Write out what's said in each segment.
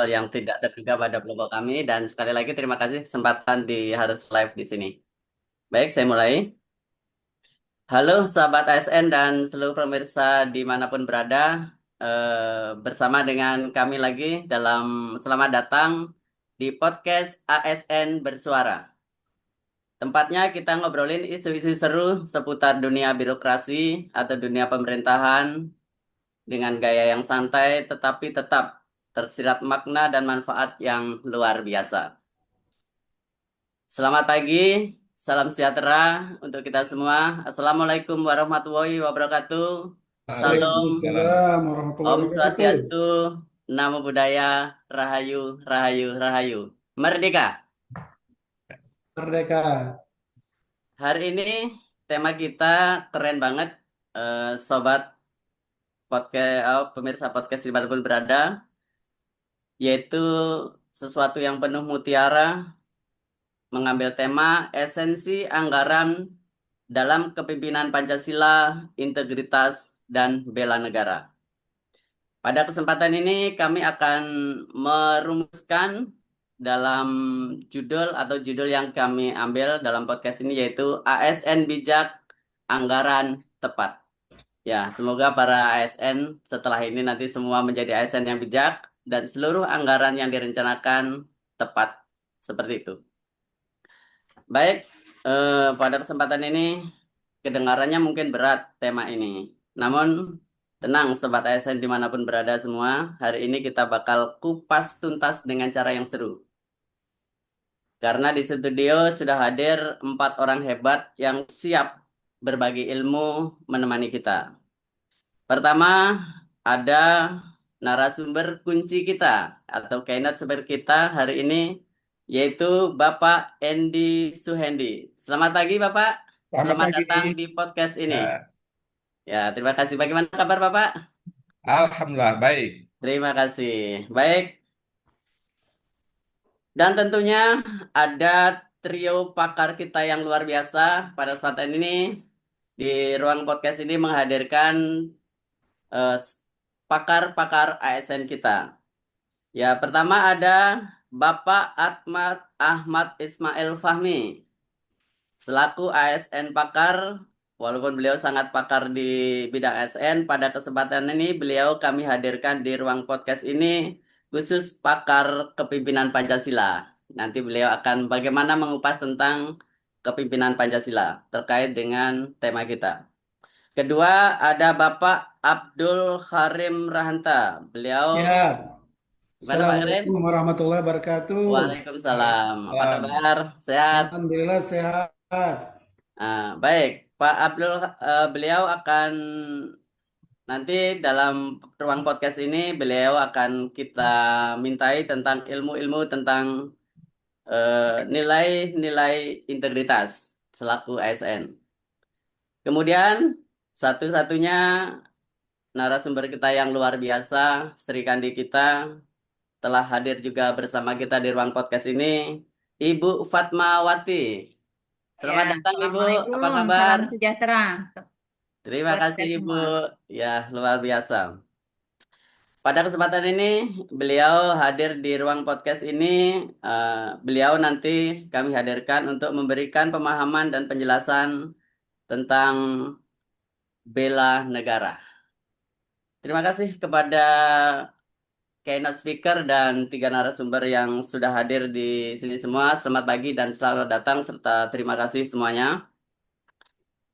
hal yang tidak terduga pada kelompok kami. Dan sekali lagi terima kasih kesempatan di harus live di sini. Baik, saya mulai. Halo sahabat ASN dan seluruh pemirsa dimanapun berada. Bersama dengan kami lagi dalam selamat datang di podcast ASN Bersuara. Tempatnya kita ngobrolin isu-isu seru seputar dunia birokrasi atau dunia pemerintahan dengan gaya yang santai tetapi tetap tersirat makna dan manfaat yang luar biasa. Selamat pagi, salam sejahtera untuk kita semua. Assalamualaikum warahmatullahi wabarakatuh. Salam, Waalaikumsalam warahmatullahi Om wabarakatuh. Swastiastu, Namo Buddhaya, Rahayu, Rahayu, Rahayu. Merdeka. Merdeka. Hari ini tema kita keren banget, sobat podcast, pemirsa podcast dimanapun berada, yaitu sesuatu yang penuh mutiara, mengambil tema esensi anggaran dalam kepemimpinan Pancasila, integritas, dan bela negara. Pada kesempatan ini kami akan merumuskan dalam judul atau judul yang kami ambil dalam podcast ini yaitu ASN Bijak, Anggaran Tepat. Ya, semoga para ASN setelah ini nanti semua menjadi ASN yang bijak dan seluruh anggaran yang direncanakan tepat. Seperti itu. Baik, pada kesempatan ini kedengarannya mungkin berat tema ini. Namun tenang Sobat ASN dimanapun berada semua, hari ini kita bakal kupas tuntas dengan cara yang seru. Karena di studio sudah hadir 4 orang hebat yang siap berbagi ilmu menemani kita. Pertama, ada narasumber kunci kita atau keynote speaker kita hari ini yaitu Bapak Endi Suhendi. Selamat pagi Bapak, Selamat selamat pagi. datang di podcast ini. Ya, Ya, terima kasih. Bagaimana kabar Bapak? Alhamdulillah baik. Terima kasih. Baik, dan tentunya ada trio pakar kita yang luar biasa pada saat ini di ruang podcast ini menghadirkan eh, pakar-pakar ASN kita. Ya, pertama ada Bapak Ahmad Ahmad Ismail Fahmi selaku ASN pakar. Walaupun beliau sangat pakar di bidang ASN, pada kesempatan ini beliau kami hadirkan di ruang podcast ini khusus pakar kepemimpinan Pancasila. Nanti beliau akan bagaimana mengupas tentang kepemimpinan Pancasila terkait dengan tema kita. Kedua ada Bapak Abdul Harim Rahanta. Beliau, Siap. gimana Pak Karim? Assalamualaikum warahmatullahi wabarakatuh. Waalaikumsalam. Apa Salam. kabar? Sehat? Alhamdulillah sehat. Baik, Pak Abdul, beliau akan nanti dalam ruang podcast ini beliau akan kita mintai tentang ilmu-ilmu tentang nilai-nilai integritas selaku ASN. Kemudian satu-satunya narasumber kita yang luar biasa, Sri Kandi kita telah hadir juga bersama kita di ruang podcast ini, Ibu Fatmawati. Ya, Selamat datang Ibu, apa Assalamualaikum, kabar? salam sejahtera Terima buat kasih kita Ibu. semua. Ya, luar biasa. Pada kesempatan ini, beliau hadir di ruang podcast ini. Beliau nanti kami hadirkan untuk memberikan pemahaman dan penjelasan tentang bela negara. Terima kasih kepada keynote speaker dan 3 narasumber yang sudah hadir di sini semua. Selamat pagi dan selamat datang serta terima kasih semuanya.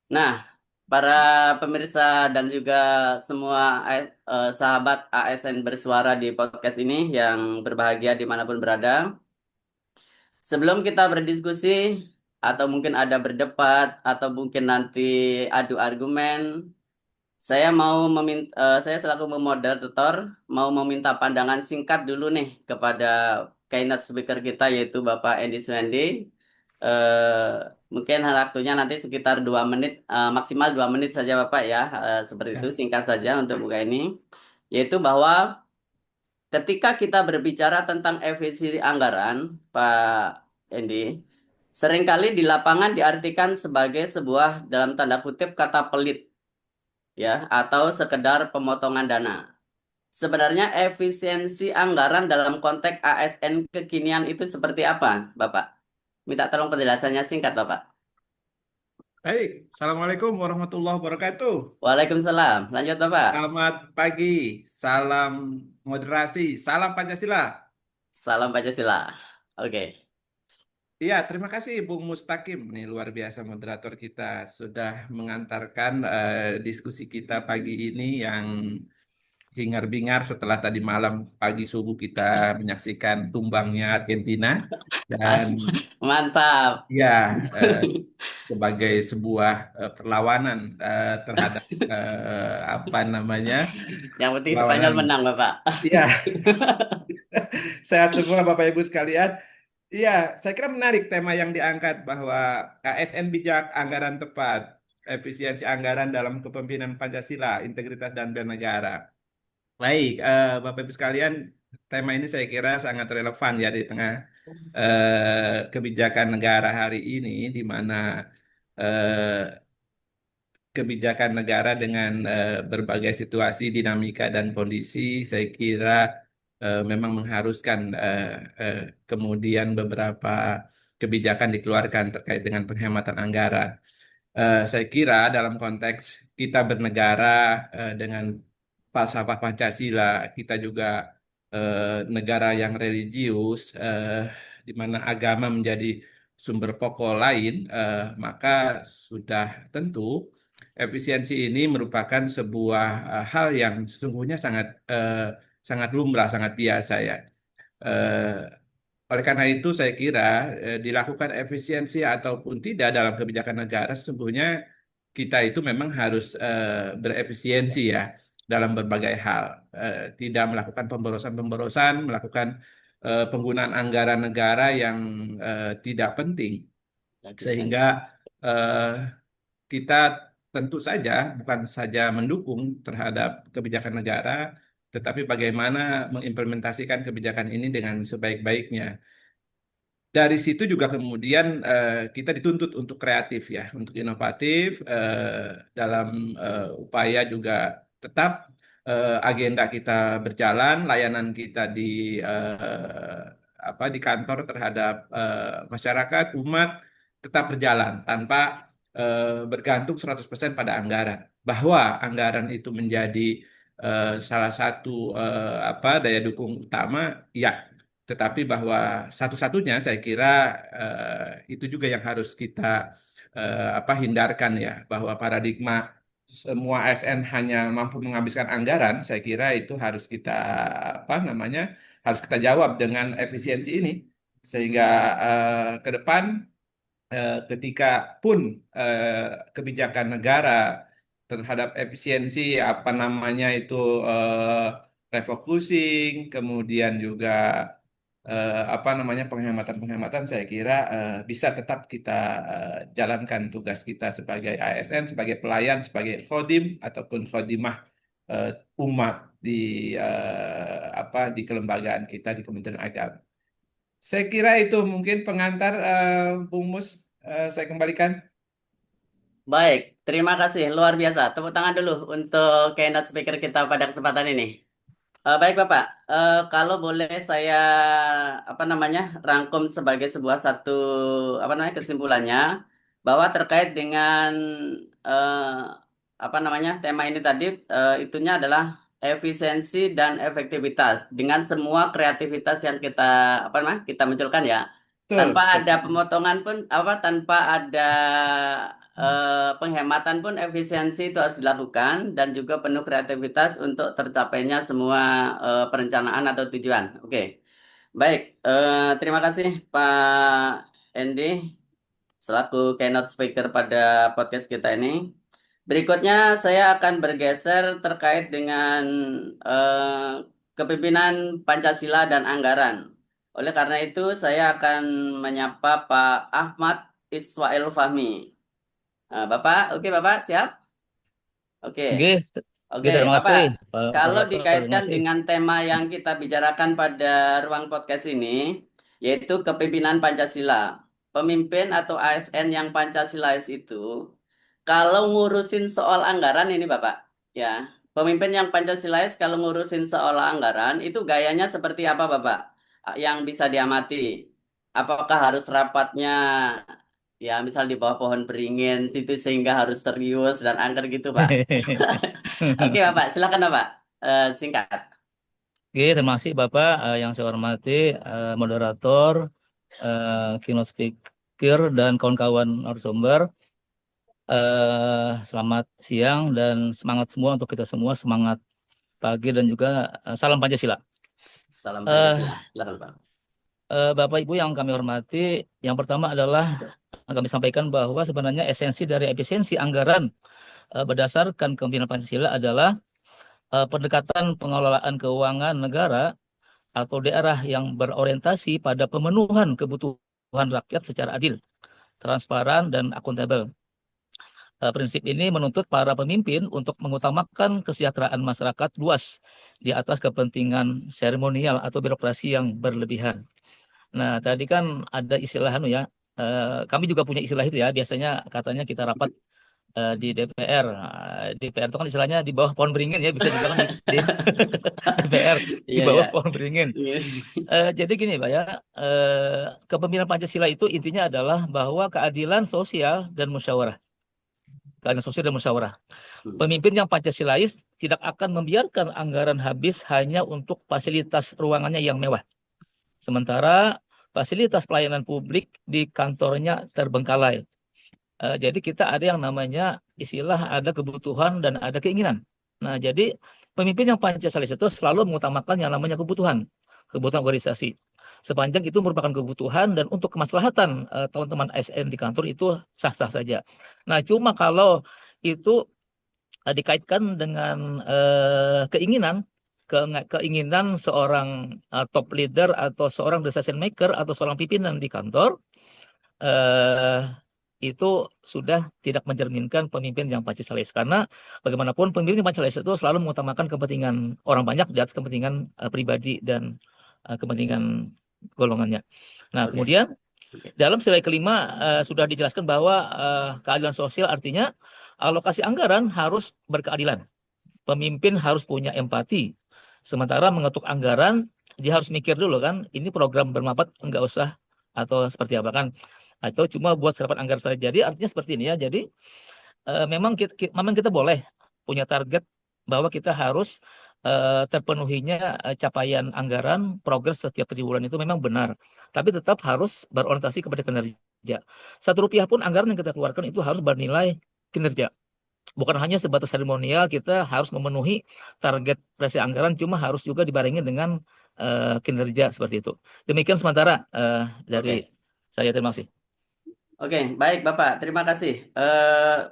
Nah, para pemirsa dan juga semua sahabat ASN bersuara di podcast ini yang berbahagia dimanapun berada. Sebelum kita berdiskusi atau mungkin ada berdebat atau mungkin nanti adu argumen, saya selaku memoderator mau meminta pandangan singkat dulu nih kepada keynote speaker kita yaitu Bapak Endi Suhendi. Mungkin waktunya nanti sekitar 2 menit, maksimal 2 menit saja Bapak ya. Seperti itu Ya. singkat saja untuk buka ini. Yaitu bahwa ketika kita berbicara tentang efisiensi anggaran, Pak Endi, seringkali di lapangan diartikan sebagai sebuah dalam tanda kutip kata pelit ya atau sekedar pemotongan dana. sebenarnya efisiensi anggaran dalam konteks ASN kekinian itu seperti apa, Bapak? Minta tolong penjelasannya singkat, Bapak. Baik, Assalamualaikum warahmatullahi wabarakatuh. Waalaikumsalam. Lanjut, Bapak. Selamat pagi, salam moderasi, salam Pancasila. Salam Pancasila. Oke. Iya, terima kasih Bung Mustaqim. Nih luar biasa moderator kita sudah mengantarkan diskusi kita pagi ini yang hingar-bingar setelah tadi malam pagi subuh kita menyaksikan tumbangnya Argentina dan As- Mantap. ya eh, sebagai sebuah perlawanan terhadap apa namanya Yang penting Spanyol perlawanan. menang, Bapak. Iya, sehat semua Bapak Ibu sekalian. Iya, saya kira menarik tema yang diangkat bahwa KSN bijak, anggaran tepat, efisiensi anggaran dalam kepemimpinan Pancasila, integritas dan bernegara. Baik, Bapak Ibu sekalian, tema ini saya kira sangat relevan ya di tengah kebijakan negara hari ini, di mana eh, kebijakan negara dengan berbagai situasi, dinamika dan kondisi, saya kira memang mengharuskan eh, kemudian beberapa kebijakan dikeluarkan terkait dengan penghematan anggaran. Saya kira dalam konteks kita bernegara dengan falsafah Pancasila, kita juga negara yang religius, di mana agama menjadi sumber pokok lain, maka sudah tentu efisiensi ini merupakan sebuah hal yang sesungguhnya sangat lumrah, sangat biasa ya. Eh, oleh karena itu saya kira dilakukan efisiensi ataupun tidak dalam kebijakan negara sesungguhnya kita itu memang harus berefisiensi ya dalam berbagai hal. Tidak melakukan pemborosan-pemborosan, melakukan penggunaan anggaran negara yang tidak penting sehingga Efisiensi. eh, kita tentu saja bukan saja mendukung terhadap kebijakan negara, tetapi bagaimana mengimplementasikan kebijakan ini dengan sebaik-baiknya. Dari situ juga kemudian kita dituntut untuk kreatif ya, untuk inovatif dalam upaya juga tetap agenda kita berjalan, layanan kita di kantor terhadap masyarakat, umat tetap berjalan tanpa bergantung 100% pada anggaran. Bahwa anggaran itu menjadi salah satu daya dukung utama, ya, tetapi bahwa satu-satunya saya kira itu juga yang harus kita hindarkan ya, bahwa paradigma semua ASN hanya mampu menghabiskan anggaran, saya kira itu harus kita harus kita jawab dengan efisiensi ini sehingga ke depan ketika pun kebijakan negara terhadap efisiensi eh, refocusing, kemudian juga penghematan-penghematan, saya kira bisa tetap kita jalankan tugas kita sebagai ASN, sebagai pelayan, sebagai khodim ataupun khodimah eh, umat di di kelembagaan kita di Kementerian Agama. Saya kira itu mungkin pengantar Bung Mus. Saya kembalikan. Baik, terima kasih. Luar biasa. Tepuk tangan dulu untuk keynote speaker kita pada kesempatan ini. Baik Bapak, kalau boleh saya rangkum sebagai sebuah satu kesimpulannya bahwa terkait dengan eh, tema ini tadi, itunya adalah efisiensi dan efektivitas dengan semua kreativitas yang kita munculkan ya, tanpa Betul, ada betul. pemotongan pun tanpa ada penghematan pun efisiensi itu harus dilakukan dan juga penuh kreativitas untuk tercapainya semua perencanaan atau tujuan. Oke, baik. Terima kasih Pak Endi selaku keynote speaker pada podcast kita ini. Berikutnya saya akan bergeser terkait dengan kepemimpinan Pancasila dan anggaran. Oleh karena itu, saya akan menyapa Pak Ahmad Iswail Fahmi. Bapak, oke Bapak, siap? Oke, Oke, oke terima Bapak. kasih Pak Kalau moderator, terima dikaitkan kasih. dengan tema yang kita bicarakan pada ruang podcast ini, yaitu kepemimpinan Pancasila. Pemimpin atau ASN yang Pancasilais itu, kalau ngurusin soal anggaran ini Bapak, ya. pemimpin yang Pancasilais kalau ngurusin seolah anggaran itu gayanya seperti apa, Bapak? Yang bisa diamati. Apakah harus rapatnya ya misal di bawah pohon beringin situ sehingga harus serius dan angker gitu, Pak? Oke, Bapak, silakan, Bapak. Singkat. Oke, terima kasih Bapak yang saya hormati, moderator, keynote speaker, dan kawan-kawan narasumber. Selamat siang dan semangat semua untuk kita semua, semangat pagi dan juga salam Pancasila. Salam Eh, Pancasila. Silakan, Pak. Bapak Ibu yang kami hormati, yang pertama adalah kami sampaikan bahwa sebenarnya esensi dari efisiensi anggaran berdasarkan kepemimpinan Pancasila adalah pendekatan pengelolaan keuangan negara atau daerah yang berorientasi pada pemenuhan kebutuhan rakyat secara adil, transparan, dan akuntabel. Prinsip ini menuntut para pemimpin untuk mengutamakan kesejahteraan masyarakat luas di atas kepentingan seremonial atau birokrasi yang berlebihan. Nah, tadi kan ada istilah ya, kami juga punya istilah itu ya, biasanya katanya kita rapat di DPR. DPR itu kan istilahnya di bawah pohon beringin ya, bisa dibilang di DPR di Iya, bawah iya. pohon beringin. Iya. Jadi gini Pak ya, kepemimpinan Pancasila itu intinya adalah bahwa keadilan sosial dan musyawarah. Keadilan sosial dan musyawarah. Hmm. Pemimpin yang Pancasilais tidak akan membiarkan anggaran habis hanya untuk fasilitas ruangannya yang mewah. Sementara fasilitas pelayanan publik di kantornya terbengkalai. Jadi kita ada yang namanya istilah ada kebutuhan dan ada keinginan. Nah, jadi pemimpin yang Pancasilais itu selalu mengutamakan yang namanya kebutuhan organisasi. Sepanjang itu merupakan kebutuhan dan untuk kemaslahatan teman-teman ASN di kantor itu sah-sah saja. Nah, cuma kalau itu dikaitkan dengan keinginan seorang top leader atau seorang decision maker atau seorang pimpinan di kantor, eh, itu sudah tidak mencerminkan pemimpin yang Pancasilais, karena bagaimanapun pemimpin yang Pancasilais itu selalu mengutamakan kepentingan orang banyak di atas kepentingan pribadi dan kepentingan golongannya. Nah, Oke. kemudian Oke. dalam sila kelima sudah dijelaskan bahwa keadilan sosial artinya alokasi anggaran harus berkeadilan. Pemimpin harus punya empati. Sementara mengetuk anggaran, dia harus mikir dulu kan, ini program bermanfaat enggak usah atau seperti apa kan, atau cuma buat serapan anggaran saja. Jadi artinya seperti ini ya. Jadi memang kita boleh punya target bahwa kita harus terpenuhinya capaian anggaran progres setiap 3 bulan itu memang benar, tapi tetap harus berorientasi kepada kinerja. 1 rupiah pun anggaran yang kita keluarkan itu harus bernilai kinerja. Bukan hanya sebatas seremonial, kita harus memenuhi target resi anggaran, cuma harus juga dibarengi dengan kinerja seperti itu. Demikian sementara dari Oke. saya. Terima kasih. Oke, baik Bapak, terima kasih.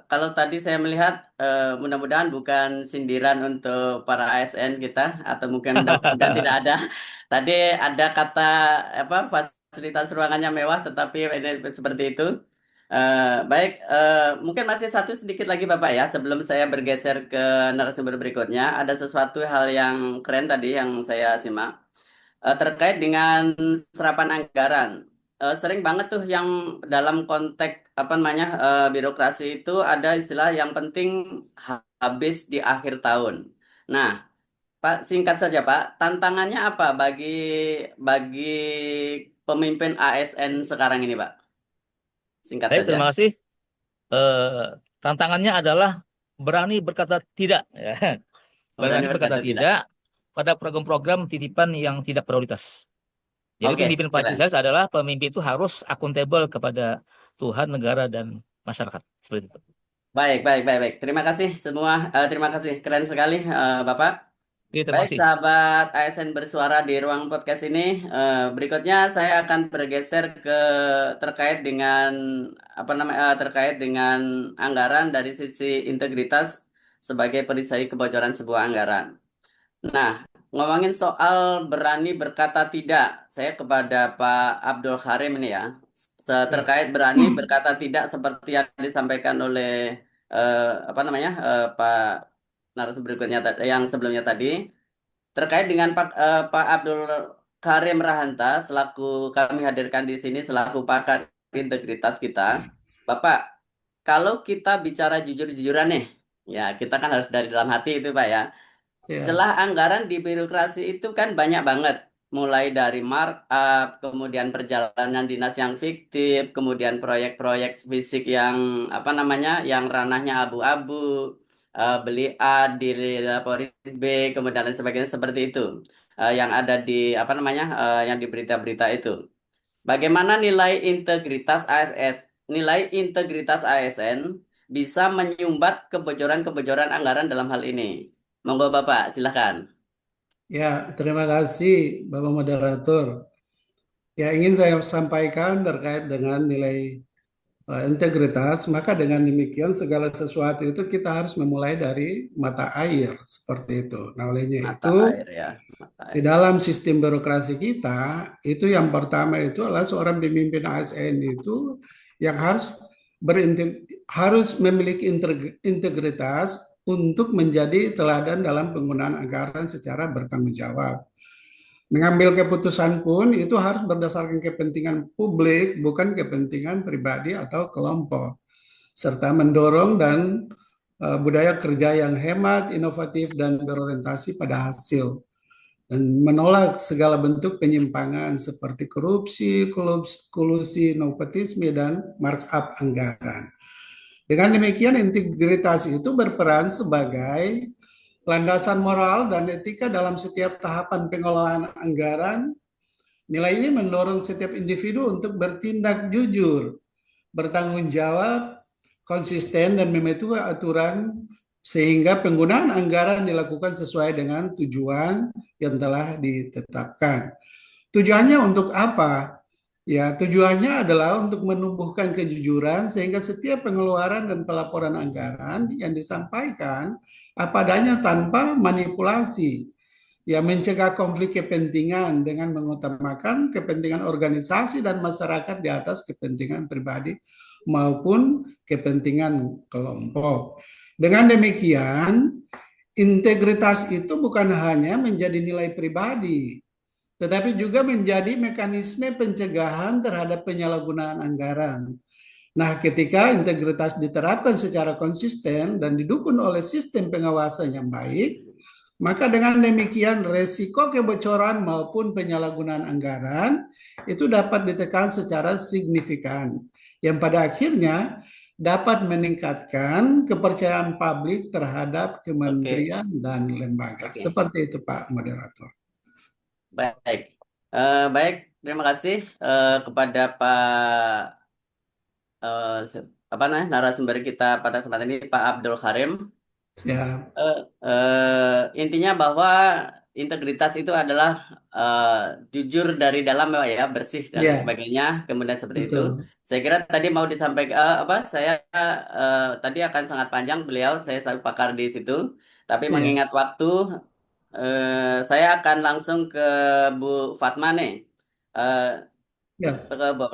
Kalau tadi saya melihat, mudah-mudahan bukan sindiran untuk para ASN kita, atau mungkin mudah-mudahan tidak ada. Tadi ada kata apa fasilitas ruangannya mewah, tetapi ini seperti itu. Baik, mungkin masih satu sedikit lagi Bapak ya, sebelum saya bergeser ke narasumber berikutnya, ada sesuatu hal yang keren tadi yang saya simak. Terkait dengan serapan anggaran. Sering banget tuh yang dalam konteks apa namanya birokrasi itu ada istilah yang penting habis di akhir tahun. Nah, Pak, singkat saja Pak, tantangannya apa bagi pemimpin ASN sekarang ini Pak? Singkat Baik, saja. terima kasih. Eh, Tantangannya adalah berani berkata tidak, ya. Berani Berani berkata berkata tidak. tidak pada program-program titipan yang tidak prioritas. Jadi Oke, pemimpin keren. Pancasila adalah pemimpin itu harus akuntabel kepada Tuhan, negara, dan masyarakat. Seperti itu. Baik, baik, baik, baik. Terima kasih semua. Terima kasih. Keren sekali, Bapak. Oke, terima Baik, kasih. sahabat ASN bersuara di ruang podcast ini. Berikutnya saya akan bergeser ke terkait dengan apa namanya terkait dengan anggaran dari sisi integritas sebagai perisai kebocoran sebuah anggaran. Nah, ngomongin soal berani berkata tidak, saya kepada Pak Abdul Harim ini ya, Oke. terkait berani berkata tidak seperti yang disampaikan oleh apa namanya Pak narasumber berikutnya yang sebelumnya tadi. Terkait dengan Pak Abdul Karim Rahanta, selaku kami hadirkan di sini selaku pakar integritas kita, Bapak, kalau kita bicara jujur-jujuran nih, Ya, kita kan harus dari dalam hati itu, Pak ya. Ya, Celah anggaran di birokrasi itu kan banyak banget. Mulai dari markup, kemudian perjalanan dinas yang fiktif, kemudian proyek-proyek fisik yang apa namanya, yang ranahnya abu-abu, beli A, dilaporin B, kemudian lain sebagainya seperti itu. Yang ada di apa namanya, yang di berita-berita itu. Bagaimana nilai integritas ASS, nilai integritas ASN bisa menyumbat kebocoran-kebocoran anggaran dalam hal ini? Monggo Bapak, silakan. Ya, terima kasih Bapak Moderator. Ya, ingin saya sampaikan terkait dengan nilai integritas, maka dengan demikian segala sesuatu itu kita harus memulai dari mata air, seperti itu. Nah, olehnya Mata itu, air ya, mata di air. dalam sistem birokrasi kita, itu yang pertama itu adalah seorang pemimpin ASN itu yang harus memiliki integritas untuk menjadi teladan dalam penggunaan anggaran secara bertanggung jawab. Mengambil keputusan pun itu harus berdasarkan kepentingan publik, bukan kepentingan pribadi atau kelompok, serta mendorong dan budaya kerja yang hemat, inovatif, dan berorientasi pada hasil, dan menolak segala bentuk penyimpangan seperti korupsi, kolusi, nepotisme, dan markup anggaran. Dengan demikian, integritas itu berperan sebagai landasan moral dan etika dalam setiap tahapan pengelolaan anggaran. Nilai ini mendorong setiap individu untuk bertindak jujur, bertanggung jawab, konsisten, dan mematuhi aturan sehingga penggunaan anggaran dilakukan sesuai dengan tujuan yang telah ditetapkan. Tujuannya untuk apa? Ya, tujuannya adalah untuk menumbuhkan kejujuran sehingga setiap pengeluaran dan pelaporan anggaran yang disampaikan apa adanya tanpa manipulasi. Ya, mencegah konflik kepentingan dengan mengutamakan kepentingan organisasi dan masyarakat di atas kepentingan pribadi maupun kepentingan kelompok. Dengan demikian, integritas itu bukan hanya menjadi nilai pribadi, tetapi juga menjadi mekanisme pencegahan terhadap penyalahgunaan anggaran. Nah, ketika integritas diterapkan secara konsisten dan didukung oleh sistem pengawasan yang baik, maka dengan demikian resiko kebocoran maupun penyalahgunaan anggaran itu dapat ditekan secara signifikan, yang pada akhirnya dapat meningkatkan kepercayaan publik terhadap Oke, kementerian dan lembaga. oke. Seperti itu Pak Moderator. Baik. Baik, terima kasih kepada apa namanya narasumber kita pada kesempatan ini Pak Abdul Karim. Ya, Intinya bahwa integritas itu adalah eh, jujur dari dalam ya, bersih dan lain ya, sebagainya. Kemudian seperti itu. betul. Saya kira tadi mau disampaikan apa? Saya tadi akan sangat panjang beliau. Saya selalu pakar di situ. Tapi Ya, mengingat waktu, saya akan langsung ke Bu Fatma nih. Eh, ya,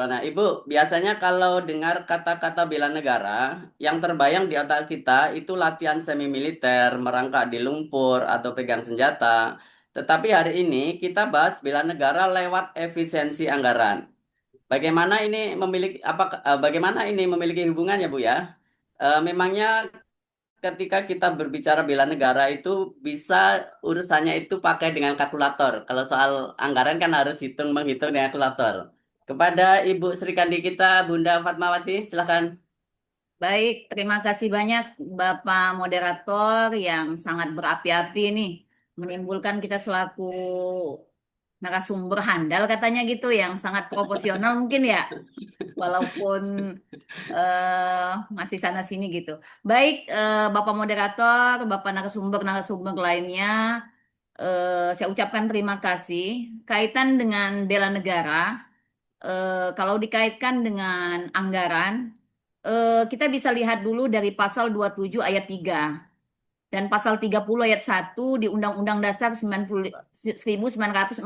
Nah, Ibu, biasanya kalau dengar kata-kata bela negara, yang terbayang di otak kita itu latihan semi militer, merangkak di lumpur, atau pegang senjata. Tetapi hari ini kita bahas bela negara lewat efisiensi anggaran. Bagaimana ini memiliki hubungan ya, Bu ya? Memangnya ketika kita berbicara bela negara itu bisa urusannya itu pakai dengan kalkulator. Kalau soal anggaran kan harus menghitung dengan kalkulator. Kepada Ibu Sri Kandi kita, Bunda Fatmawati, silakan. Baik, terima kasih banyak Bapak Moderator yang sangat berapi-api nih, menimbulkan kita selaku narasumber handal katanya gitu, yang sangat proporsional mungkin ya, walaupun masih sana sini gitu. Baik, Bapak Moderator, Bapak narasumber-narasumber lainnya, saya ucapkan terima kasih. Kaitan dengan bela negara, kalau dikaitkan dengan anggaran, kita bisa lihat dulu dari pasal 27 ayat 3 dan pasal 30 ayat 1 di Undang-Undang Dasar 1945.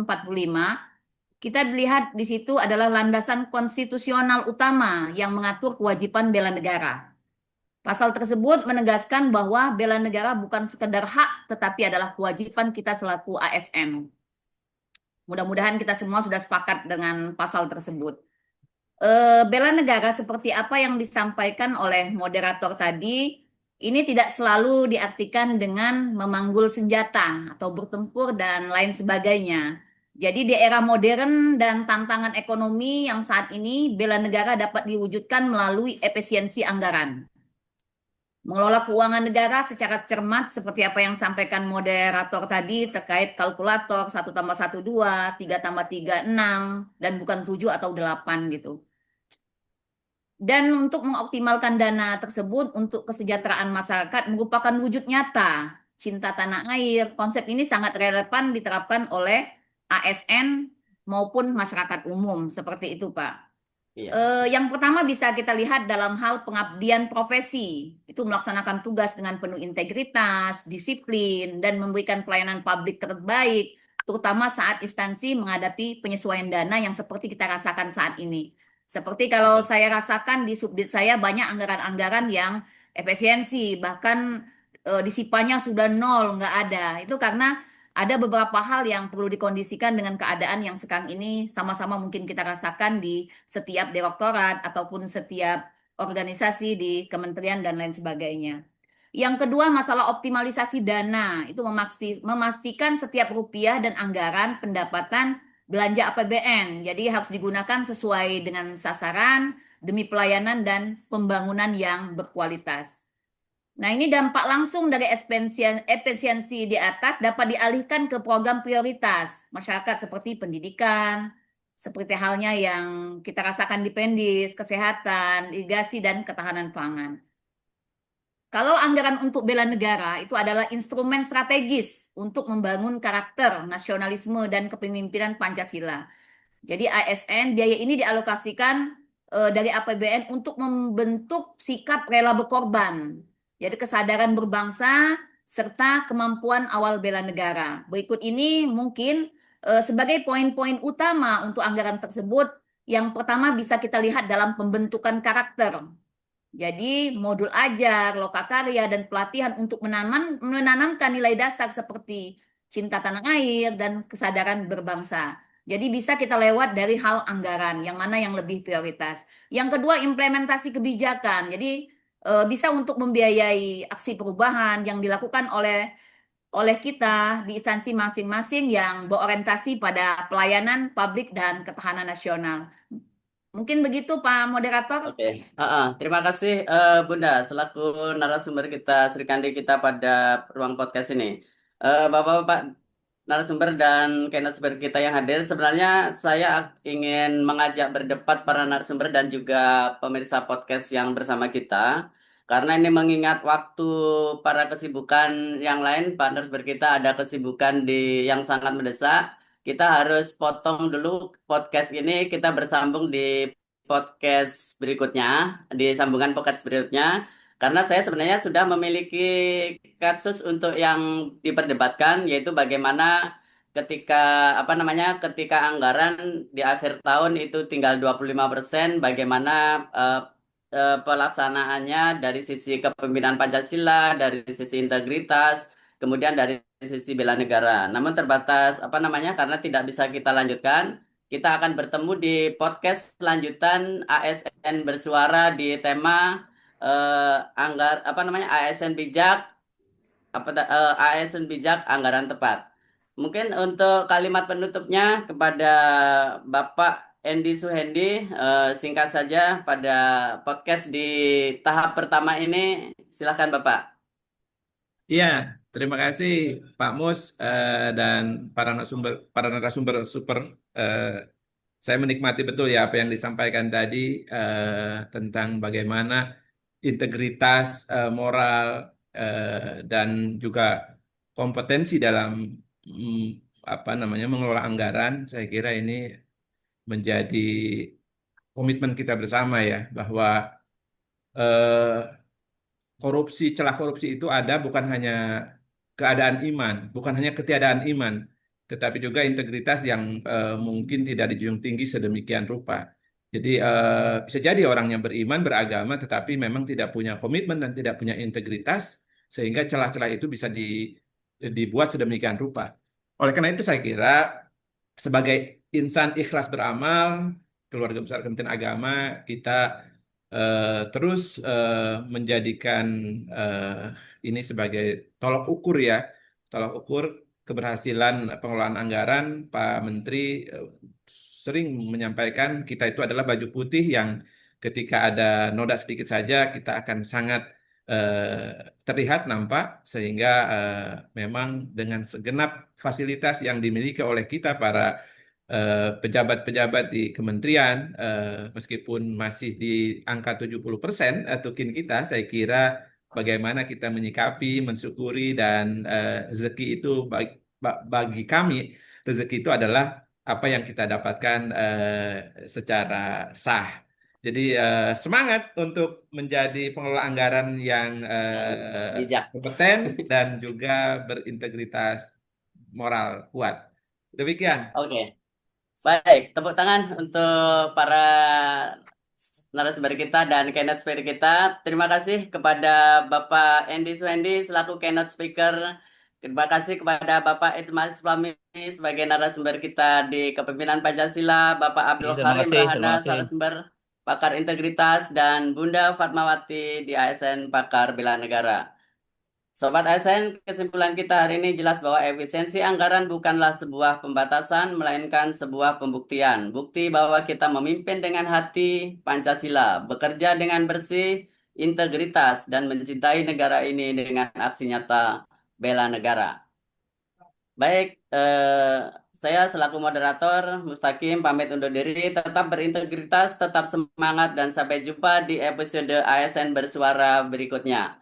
Kita lihat di situ adalah landasan konstitusional utama yang mengatur kewajiban bela negara. Pasal tersebut menegaskan bahwa bela negara bukan sekedar hak, tetapi adalah kewajiban kita selaku ASN. Mudah-mudahan kita semua sudah sepakat dengan pasal tersebut. Bela negara seperti apa yang disampaikan oleh moderator tadi, Ini tidak selalu diartikan dengan memanggul senjata atau bertempur dan lain sebagainya. Jadi di era modern dan tantangan ekonomi yang saat ini, bela negara dapat diwujudkan melalui efisiensi anggaran. Mengelola keuangan negara secara cermat seperti apa yang sampaikan moderator tadi terkait kalkulator 1 tambah 1 2, 3 tambah 3 6, dan bukan 7 atau 8 gitu. Dan untuk mengoptimalkan dana tersebut untuk kesejahteraan masyarakat merupakan wujud nyata cinta tanah air. Konsep ini sangat relevan diterapkan oleh ASN maupun masyarakat umum seperti itu, Pak. Iya. Yang pertama bisa kita lihat dalam hal pengabdian profesi, itu melaksanakan tugas dengan penuh integritas, disiplin, dan memberikan pelayanan publik terbaik, terutama saat instansi menghadapi penyesuaian dana yang seperti kita rasakan saat ini. Seperti kalau Betul. saya rasakan di subdit saya banyak anggaran-anggaran yang efisiensi, bahkan disipanya sudah nol, nggak ada. Itu karena ada beberapa hal yang perlu dikondisikan dengan keadaan yang sekarang ini sama-sama mungkin kita rasakan di setiap direktorat ataupun setiap organisasi di kementerian dan lain sebagainya. Yang kedua, masalah optimalisasi dana. Itu memastikan setiap rupiah dan anggaran pendapatan belanja APBN. Jadi harus digunakan sesuai dengan sasaran demi pelayanan dan pembangunan yang berkualitas. Nah, ini dampak langsung dari efisiensi di atas dapat dialihkan ke program prioritas masyarakat seperti pendidikan, seperti halnya yang kita rasakan di Pendis, kesehatan, irigasi, dan ketahanan pangan. Kalau anggaran untuk bela negara itu adalah instrumen strategis untuk membangun karakter, nasionalisme, dan kepemimpinan Pancasila. Jadi ASN biaya ini dialokasikan dari APBN untuk membentuk sikap rela berkorban. Jadi kesadaran berbangsa serta kemampuan awal bela negara. Berikut ini mungkin sebagai poin-poin utama untuk anggaran tersebut. Yang pertama bisa kita lihat dalam pembentukan karakter. Jadi modul ajar, lokakarya, dan pelatihan untuk menanamkan nilai dasar seperti cinta tanah air dan kesadaran berbangsa. Jadi bisa kita lewat dari hal anggaran, yang mana yang lebih prioritas. Yang kedua, implementasi kebijakan. Jadi bisa untuk membiayai aksi perubahan yang dilakukan oleh kita di instansi masing-masing yang berorientasi pada pelayanan publik dan ketahanan nasional. Mungkin begitu, Pak Moderator. Oke. Terima kasih Bunda selaku narasumber kita Sri Kandi kita pada ruang podcast ini. Bapak-bapak narasumber dan narasumber kita yang hadir, sebenarnya saya ingin mengajak berdebat para narasumber dan juga pemirsa podcast yang bersama kita. Karena ini mengingat waktu para kesibukan yang lain, Pak narasumber kita ada kesibukan yang sangat mendesak. Kita harus potong dulu podcast ini, kita bersambung di podcast berikutnya, di sambungan podcast berikutnya, karena saya sebenarnya sudah memiliki kasus untuk yang diperdebatkan, yaitu bagaimana ketika apa namanya ketika anggaran di akhir tahun itu tinggal 25%, bagaimana pelaksanaannya dari sisi kepemimpinan Pancasila, dari sisi integritas, kemudian dari sisi bela negara. Namun terbatas apa namanya karena tidak bisa kita lanjutkan. Kita akan bertemu di podcast lanjutan ASN bersuara di tema apa namanya ASN bijak anggaran tepat. Mungkin untuk kalimat penutupnya kepada Bapak Endi Suhendi, singkat saja pada podcast di tahap pertama ini, silakan Bapak. Iya, terima kasih Pak Mus dan para narasumber super. eh, saya menikmati betul ya apa yang disampaikan tadi tentang bagaimana integritas moral dan juga kompetensi dalam mm, apa namanya mengelola anggaran. Saya kira ini menjadi komitmen kita bersama ya bahwa eh, celah korupsi itu ada bukan hanya keadaan iman, bukan hanya ketiadaan iman, tetapi juga integritas yang mungkin tidak dijunjung tinggi sedemikian rupa. Jadi bisa jadi orang yang beriman, beragama, tetapi memang tidak punya komitmen dan tidak punya integritas, sehingga celah-celah itu bisa dibuat sedemikian rupa. Oleh karena itu saya kira sebagai insan ikhlas beramal, keluarga besar Kementerian Agama, kita terus menjadikan ini sebagai tolok ukur ya, tolok ukur keberhasilan pengelolaan anggaran. Pak Menteri sering menyampaikan kita itu adalah baju putih yang ketika ada noda sedikit saja kita akan sangat terlihat nampak, sehingga memang dengan segenap fasilitas yang dimiliki oleh kita para pejabat-pejabat di kementerian, meskipun masih di angka 70% tukin kita, saya kira bagaimana kita menyikapi, mensyukuri, dan rezeki itu bagi kami, rezeki itu adalah apa yang kita dapatkan secara sah. Jadi semangat untuk menjadi pengelola anggaran yang Bijak. kompeten dan juga berintegritas moral kuat. Demikian. Oke. Baik, tepuk tangan untuk para narasumber kita dan keynote speaker kita. Terima kasih kepada Bapak Andy Swendi selaku keynote speaker. Terima kasih kepada Bapak Itmas Flami sebagai narasumber kita di Kepemimpinan Pancasila, Bapak Abdul Terima Karim kasih, terima Rahana kasih. narasumber pakar integritas, dan Bunda Fatmawati di ASN pakar bela negara. Sobat ASN, kesimpulan kita hari ini jelas bahwa efisiensi anggaran bukanlah sebuah pembatasan, melainkan sebuah pembuktian. Bukti bahwa kita memimpin dengan hati Pancasila, bekerja dengan bersih, integritas, dan mencintai negara ini dengan aksi nyata bela negara. Baik, saya selaku moderator Mustaqim pamit undur diri. Tetap berintegritas, tetap semangat, dan sampai jumpa di episode ASN Bersuara berikutnya.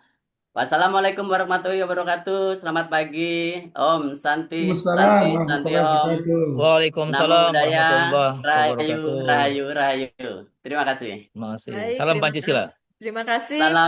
Wassalamualaikum warahmatullahi wabarakatuh. Selamat pagi. Om Santi, Waalaikumsalam Santi, Santi warahmatullahi Om. wabarakatuh. Namo Waalaikumsalam Buddhaya, warahmatullahi Rahayu, wabarakatuh. Rahayu, Rahayu. Terima kasih. Terima kasih. Baik, Salam terima Pancasila. kasih. Terima kasih. Salam.